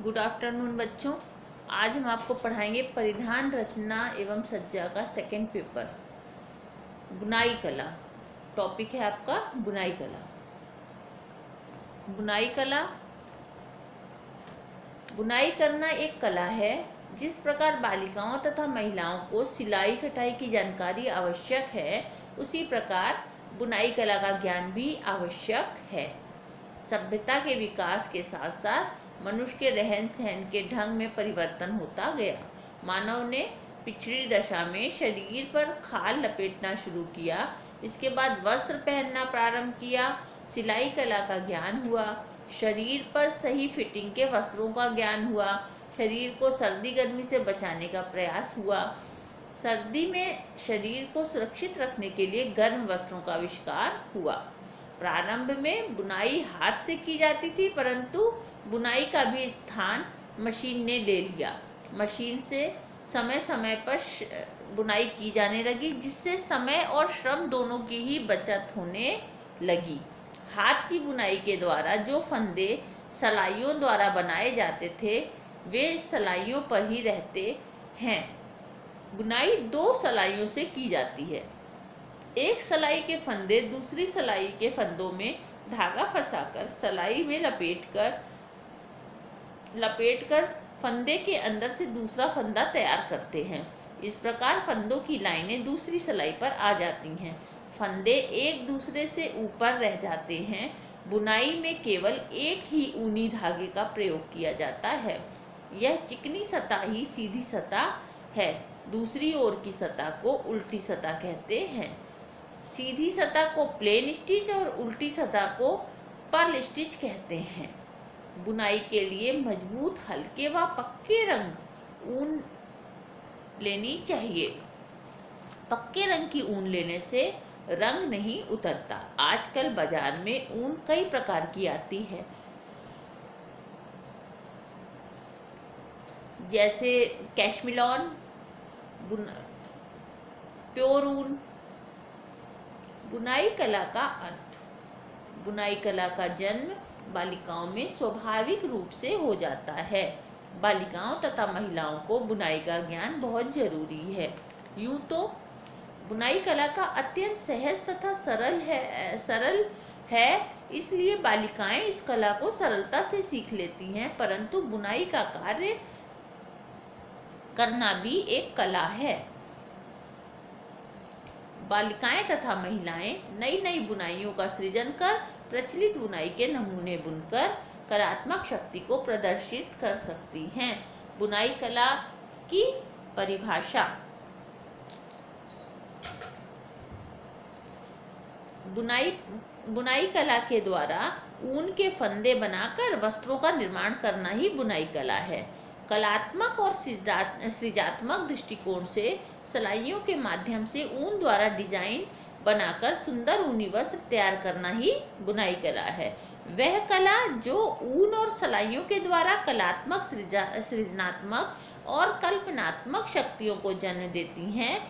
Good afternoon बच्चों। आज हम आपको पढ़ाएंगे परिधान रचना एवं सज्जा का सेकंड पेपर, बुनाई कला। टॉपिक है आपका बुनाई कला। बुनाई कला, बुनाई करना एक कला है। जिस प्रकार बालिकाओं तथा महिलाओं को सिलाई कटाई की जानकारी आवश्यक है, उसी प्रकार बुनाई कला का ज्ञान भी आवश्यक है। सभ्यता के विकास के साथ साथ मनुष्य के रहन सहन के ढंग में परिवर्तन होता गया। मानव ने पिछड़ी दशा में शरीर पर खाल लपेटना शुरू किया। इसके बाद वस्त्र पहनना प्रारंभ किया। सिलाई कला का ज्ञान हुआ। शरीर पर सही फिटिंग के वस्त्रों का ज्ञान हुआ। शरीर को सर्दी गर्मी से बचाने का प्रयास हुआ। सर्दी में शरीर को सुरक्षित रखने के लिए गर्म वस्त्रों का आविष्कार हुआ। प्रारंभ में बुनाई हाथ से की जाती थी, परंतु बुनाई का भी स्थान मशीन ने ले लिया। मशीन से समय समय पर बुनाई की जाने लगी, जिससे समय और श्रम दोनों की ही बचत होने लगी। हाथ की बुनाई के द्वारा जो फंदे सलाइयों द्वारा बनाए जाते थे, वे सलाइयों पर ही रहते हैं। बुनाई दो सलाइयों से की जाती है। एक सलाई के फंदे दूसरी सलाई के फंदों में धागा फंसाकर सलाई में लपेटकर फंदे के अंदर से दूसरा फंदा तैयार करते हैं। इस प्रकार फंदों की लाइनें दूसरी सलाई पर आ जाती हैं। फंदे एक दूसरे से ऊपर रह जाते हैं। बुनाई में केवल एक ही ऊनी धागे का प्रयोग किया जाता है। यह चिकनी सतह ही सीधी सतह है। दूसरी ओर की सतह को उल्टी सतह कहते हैं। सीधी सतह को प्लेन स्टिच और उल्टी सतह को पर्ल स्टिच कहते हैं। बुनाई के लिए मजबूत, हल्के व पक्के रंग ऊन लेनी चाहिए। पक्के रंग की ऊन लेने से रंग नहीं उतरता। आजकल बाजार में ऊन कई प्रकार की आती है, जैसे कैशमिलॉन, प्योर ऊन। बुनाई कला का अर्थ। बुनाई कला का जन्म बालिकाओं में स्वाभाविक रूप से हो जाता है। बालिकाओं तथा महिलाओं को बुनाई का ज्ञान बहुत जरूरी है। यूँ तो बुनाई कला का अत्यंत सहज तथा सरल है, इसलिए बालिकाएं इस कला को सरलता से सीख लेती हैं। परंतु बुनाई का कार्य करना भी एक कला है। बालिकाएं तथा महिलाएं नई नई बुनाइयों का सृजन कर प्रचलित बुनाई के नमूने बुनकर कलात्मक शक्ति को प्रदर्शित कर सकती हैं। बुनाई कला की परिभाषा। बुनाई कला के द्वारा ऊन के फंदे बनाकर वस्त्रों का निर्माण करना ही बुनाई कला है। कलात्मक और सृजनात्मक दृष्टिकोण से सलाइयों के माध्यम से ऊन द्वारा डिजाइन बनाकर सुंदर ऊनी वस्त्र तैयार करना ही बुनाई कला है। वह कला जो ऊन और सलाइयों के द्वारा कलात्मक, सृजनात्मक और कल्पनात्मक शक्तियों को जन्म देती हैं,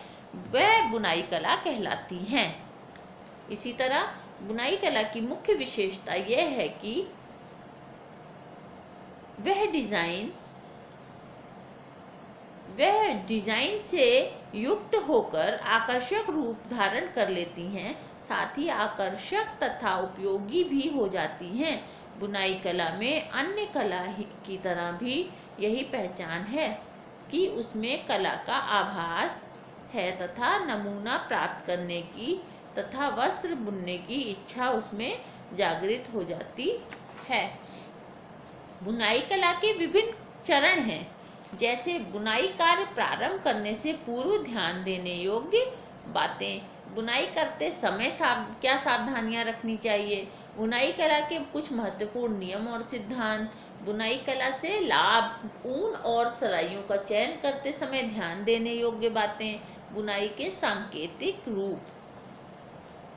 वह बुनाई कला कहलाती हैं। इसी तरह बुनाई कला की मुख्य विशेषता यह है कि वह डिजाइन से युक्त होकर आकर्षक रूप धारण कर लेती हैं, साथ ही आकर्षक तथा उपयोगी भी हो जाती हैं। बुनाई कला में अन्य कला की तरह भी यही पहचान है कि उसमें कला का आभास है तथा नमूना प्राप्त करने की तथा वस्त्र बुनने की इच्छा उसमें जागृत हो जाती है। बुनाई कला के विभिन्न चरण हैं, जैसे बुनाई कार्य प्रारंभ करने से पूर्व ध्यान देने योग्य बातें। बुनाई करते समय क्या सावधानियां रखनी चाहिए। बुनाई कला के कुछ महत्वपूर्ण नियम और सिद्धांत। बुनाई कला से लाभ। ऊन और सलाइयों का चयन करते समय ध्यान देने योग्य बातें। बुनाई के सांकेतिक रूप।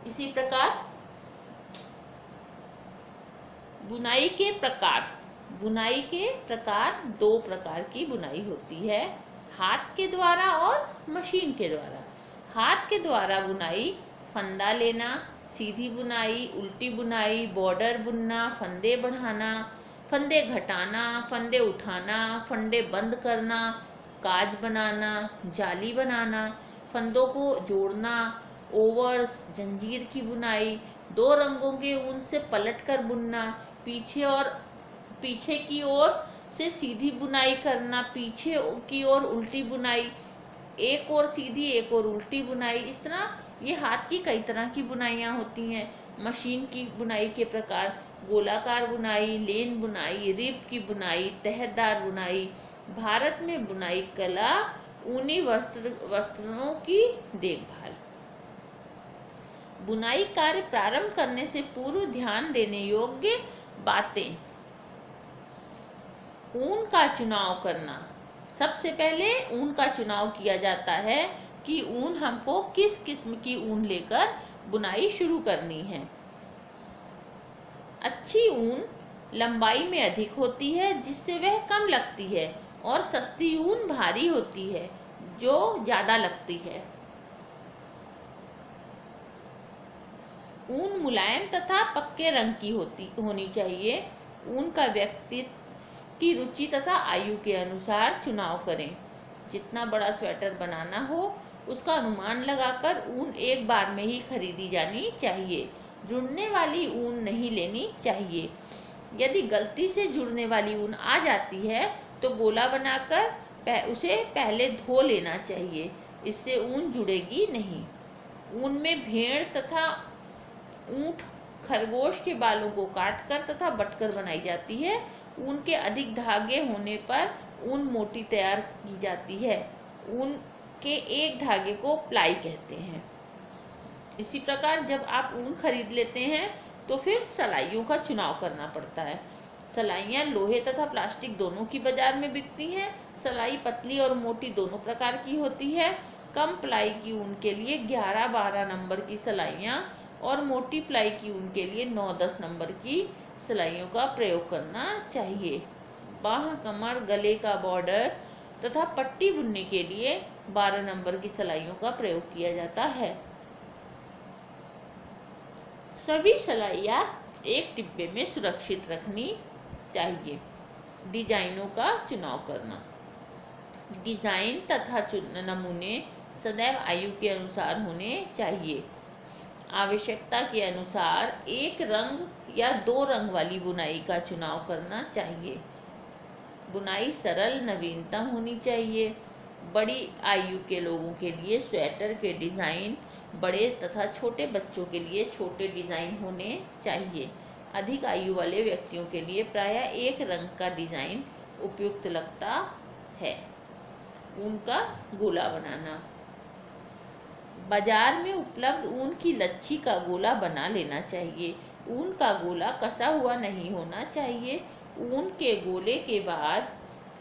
इसी प्रकार बुनाई के प्रकार। बुनाई के प्रकार दो प्रकार की बुनाई होती है, हाथ के द्वारा और मशीन के द्वारा। हाथ के द्वारा बुनाई, फंदा लेना, सीधी बुनाई, उल्टी बुनाई, बॉर्डर बुनना, फंदे बढ़ाना, फंदे घटाना, फंदे उठाना, फंदे बंद करना, काज बनाना, जाली बनाना, फंदों को जोड़ना, ओवर्स, जंजीर की बुनाई, दो रंगों के ऊन से पलटकर बुनना, पीछे की ओर से सीधी बुनाई करना, पीछे की ओर उल्टी बुनाई, एक और सीधी एक और उल्टी बुनाई। इस तरह ये हाथ की कई तरह की बुनाइयाँ होती हैं। मशीन की बुनाई के प्रकार गोलाकार बुनाई, लेन बुनाई, रिब की बुनाई, तहदार बुनाई। भारत में बुनाई कला ऊनी वस्त्रों की देखभाल। बुनाई कार्य प्रारंभ करने से पूर्व ध्यान देने योग्य बातें। ऊन का चुनाव करना। सबसे पहले ऊन का चुनाव किया जाता है कि ऊन हमको किस किस्म की ऊन लेकर बुनाई शुरू करनी है। अच्छी ऊन लंबाई में अधिक होती है जिससे वह कम लगती है, और सस्ती ऊन भारी होती है जो ज़्यादा लगती है। ऊन मुलायम तथा पक्के रंग की होनी चाहिए। ऊन का व्यक्ति की रुचि तथा आयु के अनुसार चुनाव करें। जितना बड़ा स्वेटर बनाना हो उसका अनुमान लगाकर ऊन एक बार में ही खरीदी जानी चाहिए। जुड़ने वाली ऊन नहीं लेनी चाहिए। यदि गलती से जुड़ने वाली ऊन आ जाती है तो गोला बनाकर उसे पहले धो लेना चाहिए, इससे ऊन जुड़ेगी नहीं। ऊन में भेड़ तथा ऊंट, खरगोश के बालों को काटकर तथा बटकर बनाई जाती है। ऊन के अधिक धागे होने पर ऊन मोटी तैयार की जाती है। ऊन के एक धागे को प्लाई कहते हैं। इसी प्रकार जब आप ऊन खरीद लेते हैं तो फिर सलाइयों का चुनाव करना पड़ता है। सलाइयाँ लोहे तथा प्लास्टिक दोनों की बाजार में बिकती हैं। सलाई पतली और मोटी दोनों प्रकार की होती है। कम प्लाई की ऊन के लिए 11-12 नंबर की सलाइयाँ और मोटी प्लाई की ऊन के लिए 9-10 नंबर की सिलाइयों का प्रयोग करना चाहिए। बाह, कमर, गले का बॉर्डर तथा पट्टी बुनने के लिए 12 नंबर की सिलाइयों का प्रयोग किया जाता है। सभी सिलाइयाँ एक डिब्बे में सुरक्षित रखनी चाहिए। डिजाइनों का चुनाव करना। डिजाइन तथा नमूने सदैव आयु के अनुसार होने चाहिए। आवश्यकता के अनुसार एक रंग या 2 रंग वाली बुनाई का चुनाव करना चाहिए। बुनाई सरल, नवीनतम होनी चाहिए। बड़ी आयु के लोगों के लिए स्वेटर के डिज़ाइन बड़े तथा छोटे बच्चों के लिए छोटे डिज़ाइन होने चाहिए। अधिक आयु वाले व्यक्तियों के लिए प्रायः एक रंग का डिज़ाइन उपयुक्त लगता है। ऊन का गोला बनाना। बाजार में उपलब्ध ऊन की लच्छी का गोला बना लेना चाहिए। ऊन का गोला कसा हुआ नहीं होना चाहिए। ऊन के गोले के बाद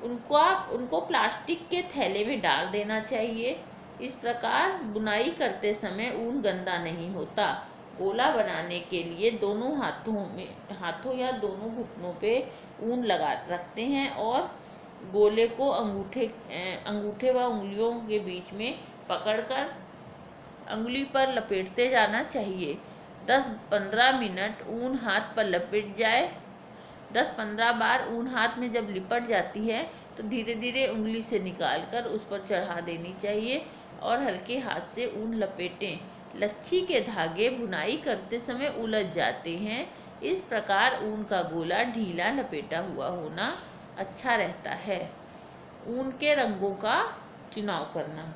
उनको प्लास्टिक के थैले में डाल देना चाहिए। इस प्रकार बुनाई करते समय ऊन गंदा नहीं होता। गोला बनाने के लिए दोनों हाथों या दोनों घुटनों पे ऊन लगा रखते हैं और गोले को अंगूठे व उंगलियों के बीच में पकड़कर अंगुली पर लपेटते जाना चाहिए। 10-15 मिनट ऊन हाथ पर लपेट जाए। 10-15 बार ऊन हाथ में जब लिपट जाती है तो धीरे धीरे उंगली से निकालकर उस पर चढ़ा देनी चाहिए और हल्के हाथ से ऊन लपेटें। लच्छी के धागे बुनाई करते समय उलझ जाते हैं। इस प्रकार ऊन का गोला ढीला लपेटा हुआ होना अच्छा रहता है। ऊन के रंगों का चुनाव करना।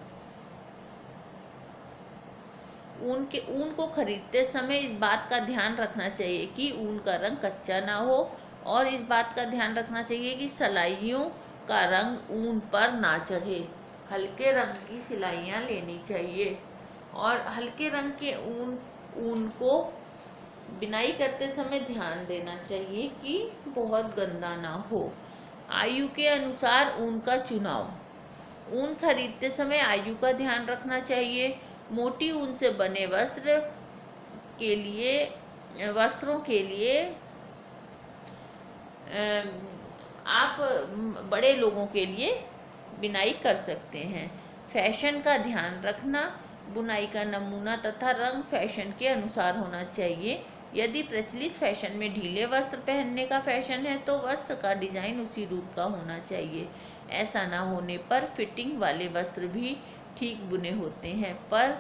ऊन को खरीदते समय इस बात का ध्यान रखना चाहिए कि ऊन का रंग कच्चा ना हो, और इस बात का ध्यान रखना चाहिए कि सिलाइयों का रंग ऊन पर ना चढ़े। हल्के रंग की सिलाइयाँ लेनी चाहिए और हल्के रंग के ऊन को बिनाई करते समय ध्यान देना चाहिए कि बहुत गंदा ना हो। आयु के अनुसार ऊन का चुनाव। ऊन खरीदते समय आयु का ध्यान रखना चाहिए। मोटी ऊन से बने वस्त्रों के लिए आप बड़े लोगों के लिए बिनाई कर सकते हैं। फैशन का ध्यान रखना। बुनाई का नमूना तथा रंग फैशन के अनुसार होना चाहिए। यदि प्रचलित फैशन में ढीले वस्त्र पहनने का फैशन है तो वस्त्र का डिजाइन उसी रूप का होना चाहिए। ऐसा ना होने पर फिटिंग वाले वस्त्र भी ठीक बुने होते हैं पर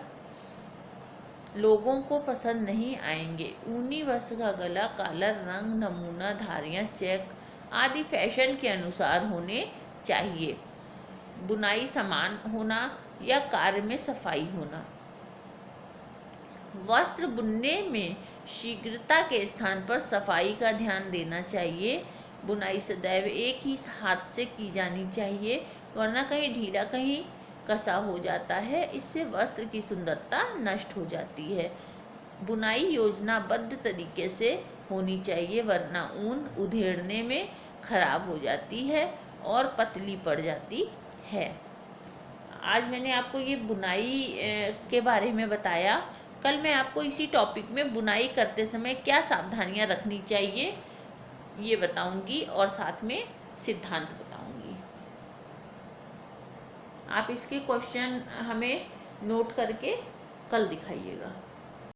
लोगों को पसंद नहीं आएंगे। ऊनी वस्त्र का गला, कॉलर, रंग, नमूना, धारियां, चेक आदि फैशन के अनुसार होने चाहिए। बुनाई समान होना या कार्य में सफाई होना। वस्त्र बुनने में शीघ्रता के स्थान पर सफाई का ध्यान देना चाहिए। बुनाई सदैव एक ही हाथ से की जानी चाहिए, वरना कहीं ढीला कहीं कसा हो जाता है। इससे वस्त्र की सुंदरता नष्ट हो जाती है। बुनाई योजनाबद्ध तरीके से होनी चाहिए, वरना ऊन उधेड़ने में खराब हो जाती है और पतली पड़ जाती है। आज मैंने आपको ये बुनाई के बारे में बताया। कल मैं आपको इसी टॉपिक में बुनाई करते समय क्या सावधानियां रखनी चाहिए ये बताऊंगी और साथ में सिद्धांत बताऊंगी। आप इसके क्वेश्चन हमें नोट करके कल दिखाइएगा।